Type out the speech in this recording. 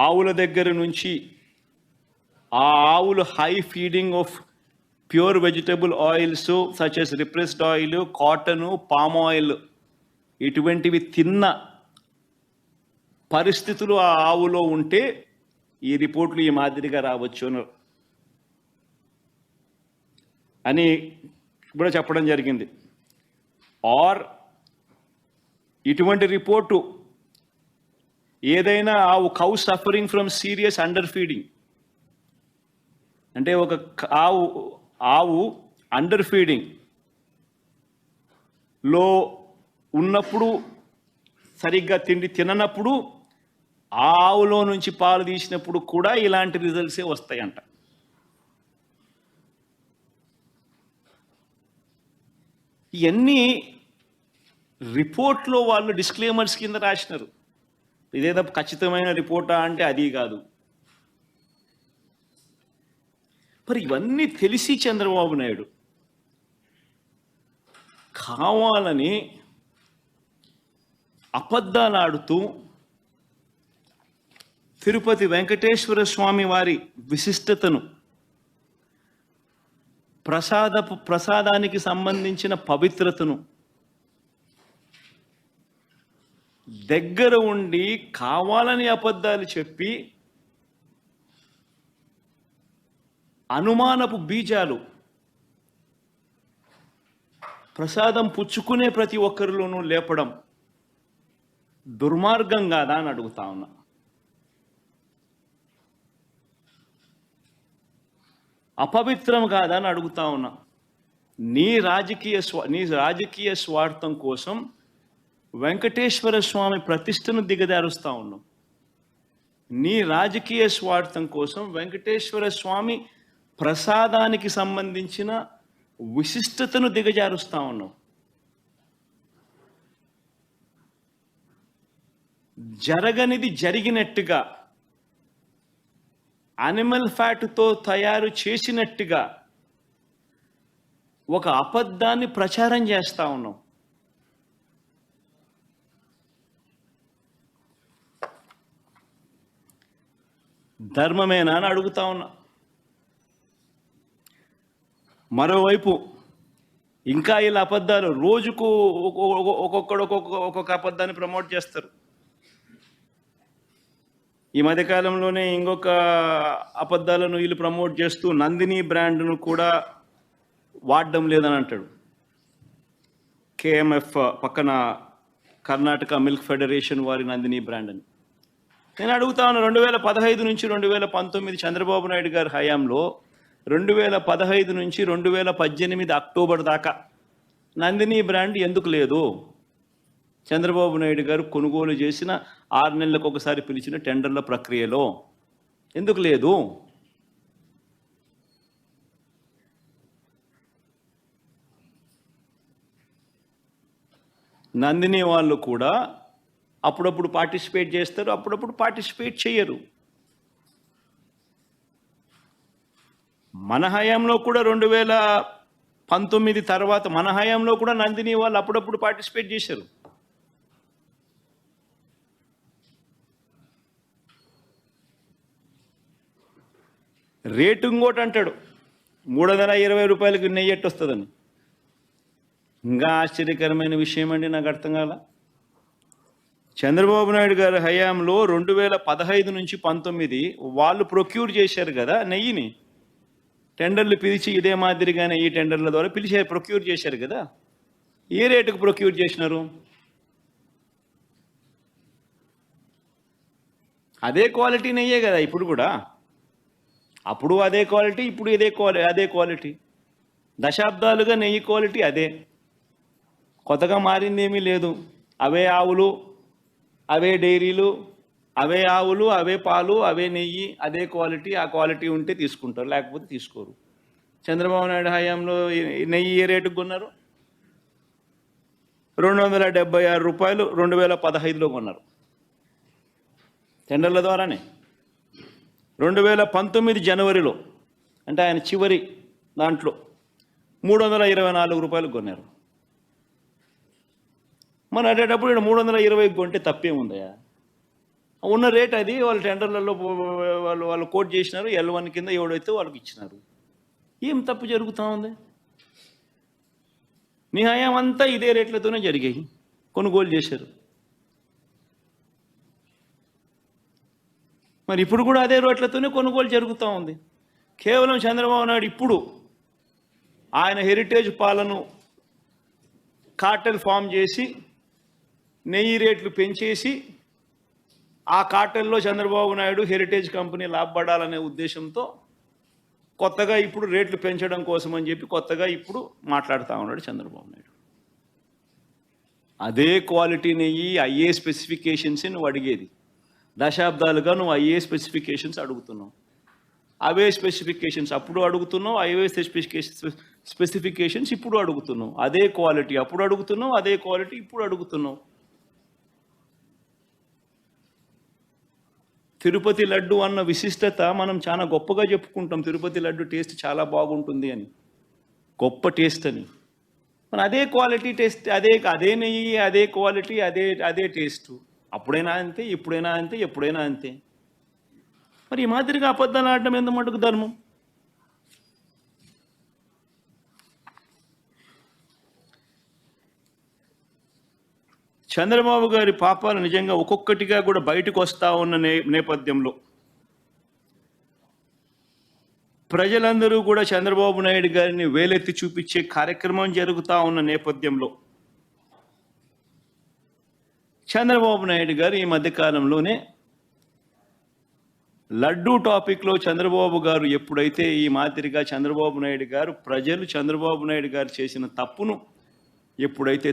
ఆవుల దగ్గర నుంచి ఆ ఆవులు high feeding of pure vegetable oils such as repressed oil, cotton, palm oil ఇటువంటివి తిన్న పరిస్థితులు ఆ ఆవులో ఉంటే ఈ రిపోర్ట్లు ఈ మాదిరిగా రావచ్చు అని కూడా చెప్పడం జరిగింది. ఆర్ ఇటువంటి రిపోర్టు ఏదైనా cow suffering from serious under feeding అంటే ఒక ఆవు అండర్ ఫీడింగ్ లో ఉన్నప్పుడు సరిగ్గా తిండి తిననప్పుడు ఆ ఆవులో నుంచి పాలు తీసినప్పుడు కూడా ఇలాంటి రిజల్ట్సే వస్తాయంట. ఇవన్నీ రిపోర్ట్లో వాళ్ళు డిస్క్లైమర్స్ కింద రాసినారు. ఇదేదో ఖచ్చితమైన రిపోర్టా అంటే అది కాదు. మరి ఇవన్నీ తెలిసి చంద్రబాబు నాయుడు కావాలని అబద్ధాలు ఆడుతూ తిరుపతి వెంకటేశ్వర స్వామి వారి విశిష్టతను, ప్రసాదానికి సంబంధించిన పవిత్రతను దగ్గర ఉండి కావాలని అబద్ధాలు చెప్పి అనుమానపు బీజాలు ప్రసాదం పుచ్చుకునే ప్రతి ఒక్కరిలోనూ లేపడం దుర్మార్గం కాదా అని అడుగుతా ఉన్నా. అపవిత్రం కాదా అని అడుగుతా ఉన్నా. నీ రాజకీయ స్వార్థం కోసం వెంకటేశ్వర స్వామి ప్రతిష్టను దిగజారుస్తా ఉన్నాం. నీ రాజకీయ స్వార్థం కోసం వెంకటేశ్వర స్వామి ప్రసాదానికి సంబంధించిన విశిష్టతను దిగజారుస్తా ఉన్నాం. జరగనిది జరిగినట్టుగా, అనిమల్ ఫ్యాట్తో తయారు చేసినట్టుగా ఒక అబద్ధాన్ని ప్రచారం చేస్తా ఉన్నాం. ధర్మమేనా అని అడుగుతా ఉన్నా. మరోవైపు ఇంకా ఇలా అబద్ధాలు రోజుకు ఒక్కొక్కడు ఒక్కొక్క అబద్ధాన్ని ప్రమోట్ చేస్తారు. ఈ మధ్యకాలంలోనే ఇంకొక అబద్ధాలను వీళ్ళు ప్రమోట్ చేస్తూ నందిని బ్రాండ్ను కూడా వాడడం లేదని అంటాడు. కేఎంఎఫ్ పక్కన కర్ణాటక మిల్క్ ఫెడరేషన్ వారి నందిని బ్రాండ్ అని. నేను అడుగుతా ఉన్నా, 2015 నుంచి 2019 చంద్రబాబు నాయుడు గారి హయాంలో 2015 నుంచి 2018 అక్టోబర్ దాకా నందిని బ్రాండ్ ఎందుకు లేదు? చంద్రబాబు నాయుడు గారు కొనుగోలు చేసిన 6 నెలలకు ఒకసారి పిలిచిన టెండర్ల ప్రక్రియలో ఎందుకు లేదు? నందిని వాళ్ళు కూడా అప్పుడప్పుడు పార్టిసిపేట్ చేస్తారు, అప్పుడప్పుడు పార్టిసిపేట్ చేయరు. మన హయాంలో కూడా 2019 తర్వాత మన హయాంలో కూడా నందిని వాళ్ళు అప్పుడప్పుడు పార్టిసిపేట్ చేశారు. రేటు ఇంకోటి అంటాడు, 320 రూపాయలకి నెయ్యి ఎట్టు వస్తుందని. ఇంకా ఆశ్చర్యకరమైన విషయం అండి, నాకు అర్థం కాల. చంద్రబాబు నాయుడు గారి హయాంలో 2015 నుంచి 19 వాళ్ళు ప్రొక్యూర్ చేశారు కదా నెయ్యిని. టెండర్లు పిలిచి ఇదే మాదిరిగా నెయ్యి టెండర్ల ద్వారా ప్రొక్యూర్ చేశారు కదా. ఏ రేటుకు ప్రొక్యూర్ చేసినారు? అదే క్వాలిటీ నెయ్యే కదా ఇప్పుడు కూడా. అప్పుడు అదే క్వాలిటీ, ఇప్పుడు అదే క్వాలిటీ. దశాబ్దాలుగా నెయ్యి క్వాలిటీ అదే, కొత్తగా మారింది ఏమీ లేదు. అవే ఆవులు, అవే డైరీలు, అవే ఆవులు, అవే పాలు, అవే నెయ్యి, అదే క్వాలిటీ. ఆ క్వాలిటీ ఉంటే తీసుకుంటారు, లేకపోతే తీసుకోరు. చంద్రబాబు నాయుడు హయాంలో నెయ్యి ఏ రేటుకు కొన్నారు? 276 రూపాయలు 2015లో కొన్నారు టెండర్ల ద్వారానే. 2019 జనవరిలో అంటే ఆయన చివరి దాంట్లో 324 రూపాయలు కొన్నారు. మన అటేటప్పుడు 320 కొంటే తప్పేముందయా? ఉన్న రేట్ అది వాళ్ళు టెండర్లలో వాళ్ళు కోట్ చేసినారు, L1 కింద ఎవడైతే వాళ్ళకి ఇచ్చినారు. ఏం తప్పు జరుగుతూ ఉంది? మీ హయాం అంతా ఇదే రేట్లతోనే జరిగాయి, కొనుగోలు చేశారు. మరి ఇప్పుడు కూడా అదే రేట్లతోనే కొనుగోలు జరుగుతూ ఉంది. కేవలం చంద్రబాబు నాయుడు ఇప్పుడు ఆయన హెరిటేజ్ పాలను కార్టెల్ ఫామ్ చేసి నెయ్యి రేట్లు పెంచేసి ఆ కార్టెల్లో చంద్రబాబు నాయుడు హెరిటేజ్ కంపెనీ లాభపడాలనే ఉద్దేశంతో కొత్తగా ఇప్పుడు రేట్లు పెంచడం కోసం అని చెప్పి కొత్తగా ఇప్పుడు మాట్లాడుతూ ఉన్నాడు చంద్రబాబు నాయుడు. అదే క్వాలిటీ నెయ్యి, అయ్యే స్పెసిఫికేషన్స్ నువ్వు అడిగేది. దశాబ్దాలుగా నువ్వు అయ్యే స్పెసిఫికేషన్స్ అడుగుతున్నావు. అవే స్పెసిఫికేషన్స్ అప్పుడు అడుగుతున్నావు, అవే స్పెసిఫికేషన్స్ ఇప్పుడు అడుగుతున్నావు. అదే క్వాలిటీ అప్పుడు అడుగుతున్నావు, అదే క్వాలిటీ ఇప్పుడు అడుగుతున్నావు. తిరుపతి లడ్డు అన్న విశిష్టత మనం చాలా గొప్పగా చెప్పుకుంటాం. తిరుపతి లడ్డు టేస్ట్ చాలా బాగుంటుంది అని, గొప్ప టేస్ట్ అని. మన అదే క్వాలిటీ టేస్ట్, అదే నెయ్యి, అదే క్వాలిటీ, అదే టేస్ట్. అప్పుడైనా అంతే, ఇప్పుడైనా అంతే, ఎప్పుడైనా అంతే. మరి ఈ మాదిరిగా అబద్ధాలు ఆడటం ఎంత మటుకు ధర్మం? చంద్రబాబు గారి పాపాలు నిజంగా ఒక్కొక్కటిగా కూడా బయటకు వస్తూ ఉన్న నేపథ్యంలో ప్రజలందరూ కూడా చంద్రబాబు నాయుడు గారిని వేలెత్తి చూపించే కార్యక్రమం జరుగుతూ ఉన్న నేపథ్యంలో చంద్రబాబు నాయుడు గారు ఈ మధ్యకాలంలోనే లడ్డూ టాపిక్లో చంద్రబాబు గారు ఎప్పుడైతే ఈ మాదిరిగా చంద్రబాబు నాయుడు గారు ప్రజలు చంద్రబాబు నాయుడు గారు చేసిన తప్పును ఎప్పుడైతే